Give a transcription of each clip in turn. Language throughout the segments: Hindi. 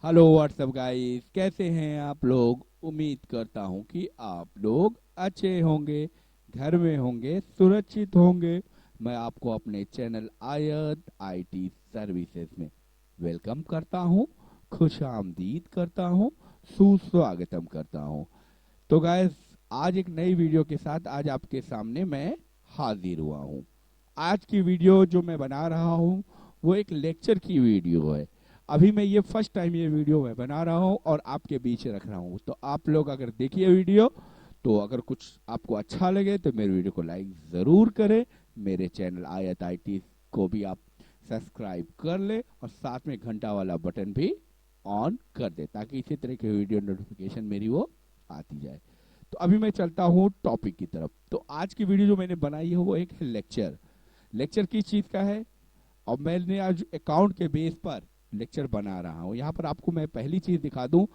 हेलो व्हाट्सअप गाइस, कैसे हैं आप लोग। उम्मीद करता हूं कि आप लोग अच्छे होंगे, घर में होंगे, सुरक्षित होंगे। मैं आपको अपने चैनल आयत आईटी सर्विसेज में वेलकम करता हूं, खुश आमदीद करता हूं, सुस्वागतम करता हूं। तो गाइस, आज एक नई वीडियो के साथ आज आपके सामने मैं हाजिर हुआ हूं। आज की वीडियो जो मैं बना रहा हूं वो एक लेक्चर की वीडियो है। अभी मैं ये फर्स्ट टाइम ये वीडियो मैं बना रहा हूँ और आपके बीच रख रहा हूँ। तो आप लोग अगर देखिए वीडियो, तो अगर कुछ आपको अच्छा लगे तो मेरे वीडियो को लाइक ज़रूर करें। मेरे चैनल आयत आईटी को भी आप सब्सक्राइब कर ले और साथ में घंटा वाला बटन भी ऑन कर दे, ताकि इसी तरह की वीडियो नोटिफिकेशन मेरी वो आती जाए। तो अभी मैं चलता हूँ टॉपिक की तरफ। तो आज की वीडियो जो मैंने बनाई है वो एक लेक्चर लेक्चर किस चीज़ का है, और मैंने आज अकाउंट के बेस पर लेक्चर बना रहा हूँ। यहाँ पर आपको मैं पहली चीज दिखा दूं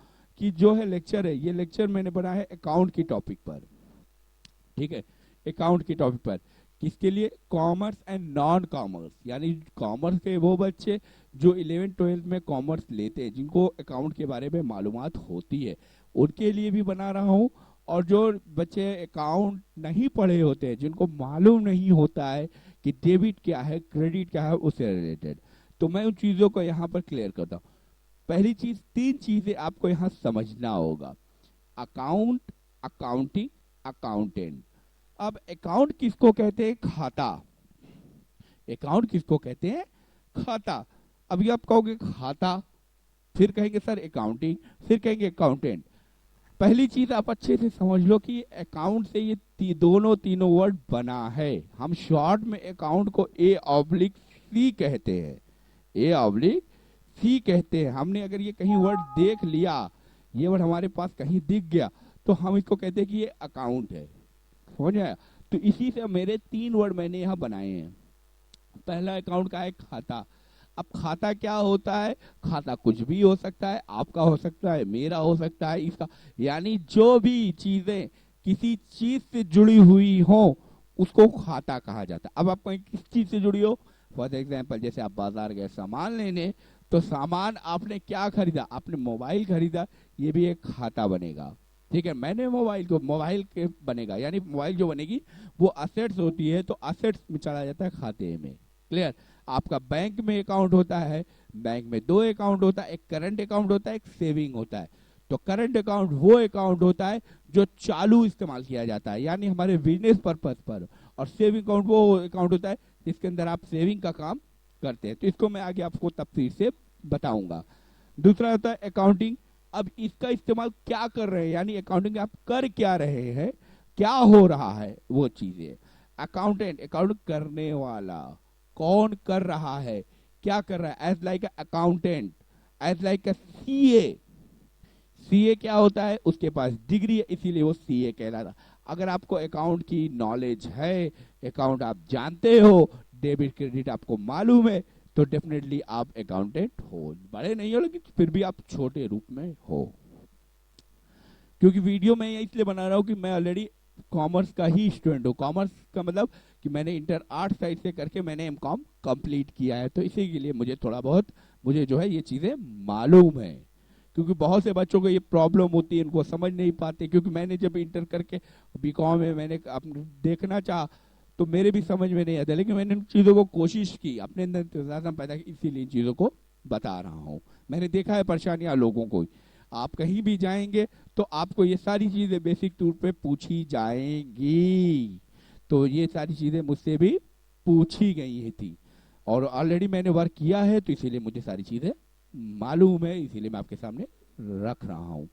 कि जो है लेक्चर है, ये लेक्चर मैंने बना है अकाउंट की टॉपिक पर। ठीक है, अकाउंट की टॉपिक पर किसके लिए, कॉमर्स एंड नॉन कॉमर्स, यानी कॉमर्स के वो बच्चे जो 11th-12th में कॉमर्स लेते हैं, जिनको अकाउंट के बारे में मालूमात होती है, उनके लिए भी बना रहा हूँ। और जो बच्चे अकाउंट नहीं पढ़े होते हैं, जिनको मालूम नहीं होता है कि डेबिट क्या है, क्रेडिट क्या है, उससे रिलेटेड, तो मैं उन चीज़ों को यहाँ पर क्लियर करता हूँ। पहली चीज, तीन चीजें आपको यहाँ समझना होगा: अकाउंट, अकाउंटिंग, अकाउंटेंट। अब अकाउंट किसको कहते हैं, खाता। अकाउंट किसको कहते हैं, खाता। अभी आप कहोगे खाता, फिर कहेंगे सर अकाउंटिंग, फिर कहेंगे अकाउंटेंट। पहली चीज आप अच्छे से समझ लो कि अकाउंट से ये दोनों तीनों वर्ड बना है। हम शॉर्ट में अकाउंट को A/C कहते हैं, A/C कहते हैं। हमने अगर ये कहीं वर्ड देख लिया, ये वर्ड हमारे पास कहीं दिख गया, तो हम इसको कहते हैं कि ये अकाउंट है। समझ आया। तो इसी से मेरे तीन वर्ड मैंने यहाँ बनाए हैं। पहला अकाउंट का है खाता। अब खाता क्या होता है, खाता कुछ भी हो सकता है, आपका हो सकता है, मेरा हो सकता है, इसका, यानी जो भी चीजें किसी चीज से जुड़ी हुई हो उसको खाता कहा जाता है। अब आप कहीं किस चीज से जुड़ी हो, फॉर एग्जाम्पल जैसे आप बाजार गए सामान लेने, तो सामान आपने क्या खरीदा, आपने मोबाइल खरीदा, ये भी एक खाता बनेगा। ठीक है, मैंने मोबाइल के बनेगा, यानी मोबाइल जो बनेगी वो असेट्स होती है, तो असेट्स में चला जाता है खाते में। क्लियर। आपका बैंक में अकाउंट होता है, बैंक में दो अकाउंट होता है, एक करंट अकाउंट होता है, एक सेविंग होता है। तो करंट अकाउंट वो अकाउंट होता है जो चालू इस्तेमाल किया जाता है, यानी हमारे बिजनेस पर्पज पर। और सेविंग अकाउंट वो अकाउंट होता है जिसके अंदर आप सेविंग का काम करते हैं। तो इसको मैं आगे आपको तफसील से बताऊंगा। दूसरा होता है अकाउंटिंग। अब इसका इस्तेमाल क्या कर रहे हैं, यानी अकाउंटिंग आप कर क्या रहे हैं, क्या हो रहा है वो चीजें। अकाउंटेंट, अकाउंट करने वाला, कौन कर रहा है, क्या कर रहा है, as like accountant, as like CA. CA क्या होता है, उसके पास डिग्री है, इसीलिए वो सीए कहलाता। अगर आपको अकाउंट की नॉलेज है, अकाउंट आप जानते हो, डेबिट क्रेडिट आपको मालूम है, तो डेफिनेटली आप अकाउंटेंट हो। बड़े नहीं हो लेकिन फिर भी आप छोटे रूप में हो। क्योंकि वीडियो मैं इसलिए बना रहा हूँ कि मैं ऑलरेडी कॉमर्स का ही स्टूडेंट हूँ। कॉमर्स का मतलब कि मैंने इंटर आर्ट साइड से करके मैंने एमकॉम कंप्लीट किया है, तो इसी के लिए मुझे थोड़ा बहुत मुझे जो है ये चीज़ें मालूम है। क्योंकि बहुत से बच्चों को ये प्रॉब्लम होती है, इनको समझ नहीं पाते। क्योंकि मैंने जब इंटर करके बीकॉम में मैंने देखना चाहा, तो मेरे भी समझ में नहीं आता, लेकिन मैंने उन चीज़ों को कोशिश की, अपने अंदर इंतजाम पैदा की, इसीलिए इन चीज़ों को बता रहा हूँ। मैंने देखा है परेशानियां लोगों को। आप कहीं भी जाएंगे तो आपको ये सारी चीज़ें बेसिक तौर पे पूछी जाएंगी। तो ये सारी चीज़ें मुझसे भी पूछी गई थी, और ऑलरेडी मैंने वर्क किया है, तो इसीलिए मुझे सारी चीज़ें मालूम है, इसीलिए मैं आपके सामने रख रहा हूँ।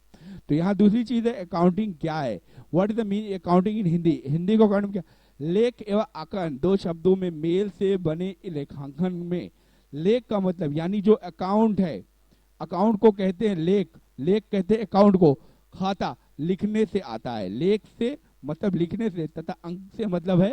तो यहाँ दूसरी चीज़ है अकाउंटिंग क्या है, what is the mean accounting in Hindi. Hindi को अकाउंटिंग क्या, लेख एवं आंकन, दो शब्दों में मेल से बने लेखांकन में। लेख का मतलब यानी जो अकाउंट है, अकाउंट को कहते हैं लेख, लेख कहते हैं अकाउंट को। खाता लिखने से आता है, लेख से मतलब लिखने से, तथा अंक से मतलब है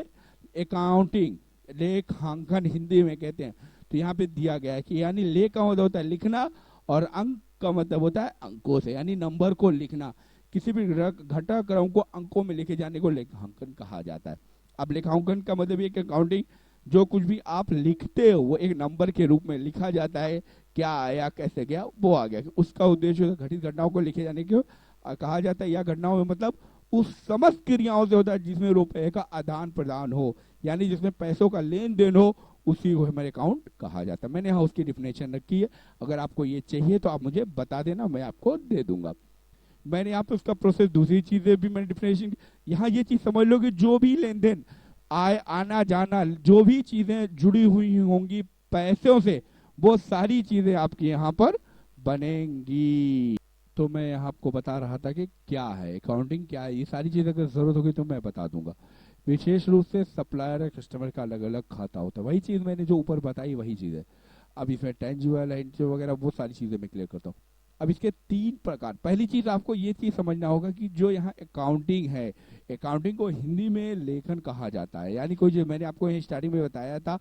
अकाउंटिंग, लेखांकन हिंदी में कहते हैं। तो यहाँ पे दिया गया है कि यानी लेख का मतलब होता है लिखना, और अंक का मतलब होता है अंकों से, यानी नंबर को लिखना। किसी भी घटनाक्रम को अंकों में लिखे जाने को लेखांकन कहा जाता है। अब लेखांकन का मतलब ये कि अकाउंटिंग, जो कुछ भी आप लिखते हो वो एक नंबर के रूप में लिखा जाता है, क्या आया कैसे गया वो आ गया। उसका उद्देश्य घटित घटनाओं को लिखे जाने के कहा जाता है। या घटनाओं में मतलब उस समस्त क्रियाओं से होता है जिसमें रुपए का आदान प्रदान हो, यानी जिसमें पैसों का लेन देन हो, उसी को हमारे अकाउंट कहा जाता है। मैंने यहाँ उसकी डिफिनेशन रखी है, अगर आपको ये चाहिए तो आप मुझे बता देना, मैं आपको दे दूंगा। मैंने यहाँ पे उसका प्रोसेस, दूसरी चीजें भी मैंने डिफिनेशन, यहाँ ये चीज समझ लो कि जो भी लेन देन, आय आना जाना, जो भी चीजें जुड़ी हुई होंगी पैसों से, वो सारी चीजें आपकी यहाँ पर बनेंगी। तो मैं यहाँ आपको बता रहा था कि क्या है अकाउंटिंग, क्या है, ये सारी चीजें अगर जरूरत होगी तो मैं बता दूंगा। विशेष रूप से सप्लायर और कस्टमर का अलग अलग खाता होता है, वही चीज मैंने जो ऊपर बताई वही चीज है। अब इसमें टेंजिबल वगैरह वो सारी चीजें मैं क्लियर करता हूँ। अब इसके 3 प्रकार, पहली चीज आपको ये चीज समझना होगा कि जो यहाँ अकाउंटिंग है, अकाउंटिंग को हिंदी में लेखन कहा जाता है। यानी कोई, जो मैंने आपको स्टार्टिंग में बताया था,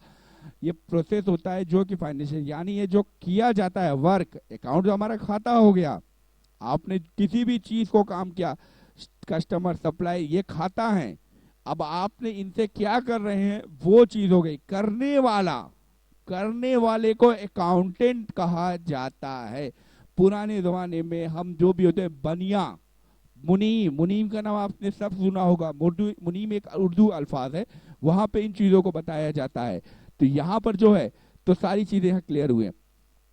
ये प्रोसेस होता है जो कि फाइनेंशियल, यानी ये जो किया जाता है वर्क, अकाउंट जो हमारा खाता हो गया, आपने किसी भी चीज को काम किया, कस्टमर सप्लाई ये खाता है, अब आपने इनसे क्या कर रहे हैं वो चीज हो गई। करने वाला, करने वाले को अकाउंटेंट कहा जाता है। पुराने जमाने में हम जो भी होते हैं, बनिया, मुनीम, मुनीम का नाम आपने सब सुना होगा, मुनीम एक उर्दू अल्फाज है, वहां पे इन चीजों को बताया जाता है। तो यहाँ पर जो है, तो सारी चीजें यहाँ क्लियर हुए।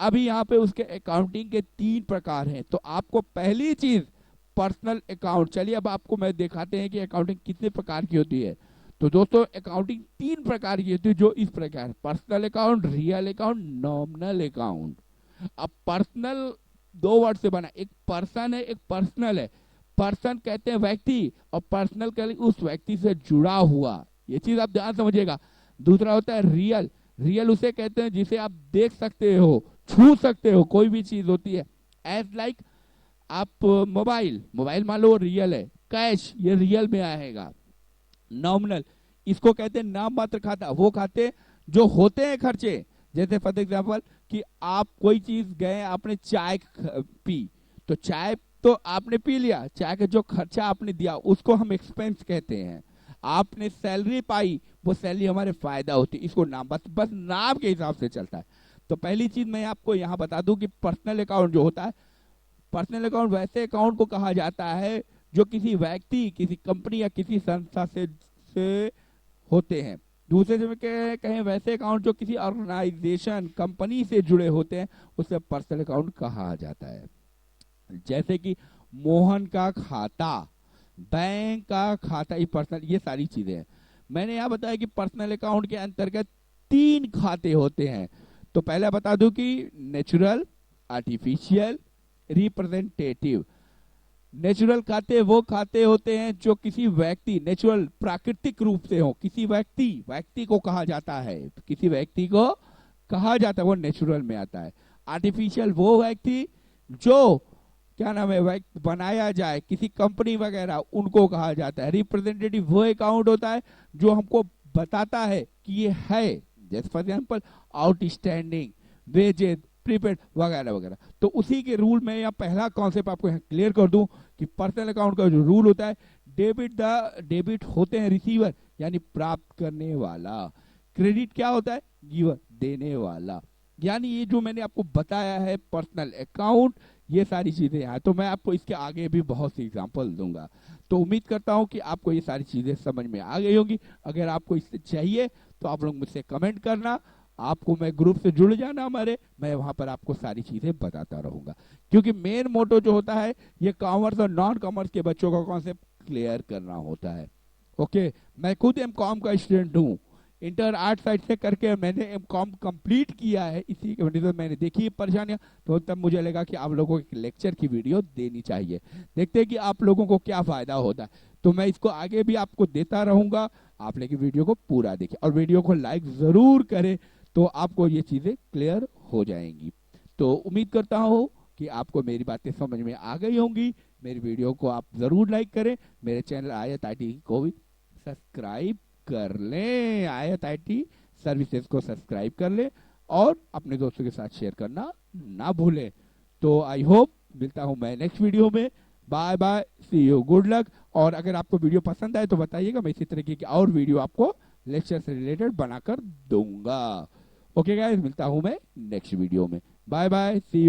अभी यहाँ पे उसके अकाउंटिंग के 3 प्रकार हैं। तो आपको पहली चीज पर्सनल अकाउंट, चलिए अब आपको मैं दिखाते हैं कि अकाउंटिंग कितने प्रकार की होती है। तो दोस्तों अकाउंटिंग 3 प्रकार की होती है, जो इस प्रकार: personal account, real account, nominal account. अब पर्सनल 2 वर्ड से बना, एक पर्सन है, एक पर्सनल है। पर्सन कहते हैं व्यक्ति, और पर्सनल कहते हैं उस व्यक्ति से जुड़ा हुआ, ये चीज आप ध्यान समझिएगा। दूसरा होता है रियल, रियल उसे कहते हैं जिसे आप देख सकते हो, छू सकते हो, कोई भी चीज होती है। एज लाइक आप मोबाइल, मोबाइल मान लो रियल है, कैश ये रियल में आएगा। नॉमिनल, इसको कहते हैं नाम मात्र खाता, वो खाते जो होते हैं खर्चे। जैसे फॉर एग्जाम्पल कि आप कोई चीज गए, आपने चाय पी, तो चाय तो आपने पी लिया, चाय का जो खर्चा आपने दिया उसको हम एक्सपेंस कहते हैं। आपने सैलरी पाई, वो सैलरी हमारे फायदा होती है, इसको नाम, बस नाम के हिसाब से चलता है। तो पहली चीज मैं आपको यहाँ बता दूं कि पर्सनल अकाउंट जो होता है, पर्सनल अकाउंट वैसे अकाउंट को कहा जाता है जो किसी व्यक्ति, किसी कंपनी या किसी संस्था से होते हैं। दूसरे से कहें वैसे अकाउंट जो किसी ऑर्गेनाइजेशन, कंपनी से जुड़े होते हैं, उसे पर्सनल अकाउंट कहा जाता है। जैसे कि मोहन का खाता, बैंक का खाता, ये पर्सनल, ये सारी चीजें हैं। मैंने यहाँ बताया कि पर्सनल अकाउंट के अंतर्गत 3 खाते होते हैं। तो पहले बता दूं कि नेचुरल, आर्टिफिशियल, रिप्रेजेंटेटिव। नेचुरल खाते वो खाते होते हैं जो किसी व्यक्ति, नेचुरल प्राकृतिक रूप से हो, किसी व्यक्ति को कहा जाता है, किसी व्यक्ति को कहा जाता है, वो नेचुरल में आता है। आर्टिफिशियल वो व्यक्ति जो क्या नाम है बनाया जाए, किसी कंपनी वगैरह, उनको कहा जाता है। रिप्रेजेंटेटिव वो अकाउंट होता है जो हमको बताता है कि ये है, जैसे for example outstanding, wages, prepaid वगैरह वगैरह। तो उसी के रूल में या पहला कॉन्सेप्ट आपको यहाँ क्लियर कर दूं कि पर्सनल अकाउंट का जो रूल होता है, डेबिट होते हैं रिसीवर, यानी प्राप्त करने वाला। क्रेडिट क्या होता है? गिवर, देने वाला। यानी ये जो मैंने आपको बताया है पर्सनल अकाउंट, ये सारी चीजें हैं। तो मैं आपको इसके आगे भी बहुत सी एग्जांपल दूंगा। तो उम्मीद करता हूं कि आपको ये सारी चीजें समझ में आ गई होंगी। अगर आपको इससे चाहिए तो आप लोग मुझसे कमेंट करना, आपको मैं ग्रुप से जुड़ जाना हमारे, मैं वहां पर आपको सारी चीजें बताता रहूंगा। क्योंकि मेन मोटो जो होता है, ये कॉमर्स और नॉन कॉमर्स के बच्चों का कॉन्सेप्ट क्लियर करना होता है। ओके, मैं खुद एमकॉम का स्टूडेंट हूँ, इंटर आर्ट साइड से करके मैंने एमकॉम कंप्लीट किया है। इसी के वजह से मैंने देखी परेशानियां, तो तब मुझे लगा कि आप लोगों को एक लेक्चर की वीडियो देनी चाहिए, देखते हैं कि आप लोगों को क्या फायदा होता है। तो मैं इसको आगे भी आपको देता रहूंगा। आप लेकिन वीडियो को पूरा देखें और वीडियो को लाइक जरूर करें, तो आपको ये चीजें क्लियर हो जाएंगी। तो उम्मीद करता हूँ कि आपको मेरी बातें समझ में आ गई होंगी। मेरी वीडियो को आप जरूर लाइक करें, मेरे चैनल आयत IT को भी सब्सक्राइब कर लें, आयत IT सर्विसेज को सब्सक्राइब कर लें और अपने दोस्तों के साथ शेयर करना ना भूलें। तो आई होप मिलता हूं मैं नेक्स्ट वीडियो में। Bye bye, see you, good luck. और अगर आपको वीडियो पसंद आए तो बताइएगा, मैं इसी तरीके की और वीडियो आपको लेक्चर से रिलेटेड बनाकर दूंगा। ओके गाइस, मिलता हूं मैं नेक्स्ट वीडियो में। बाय बाय, सी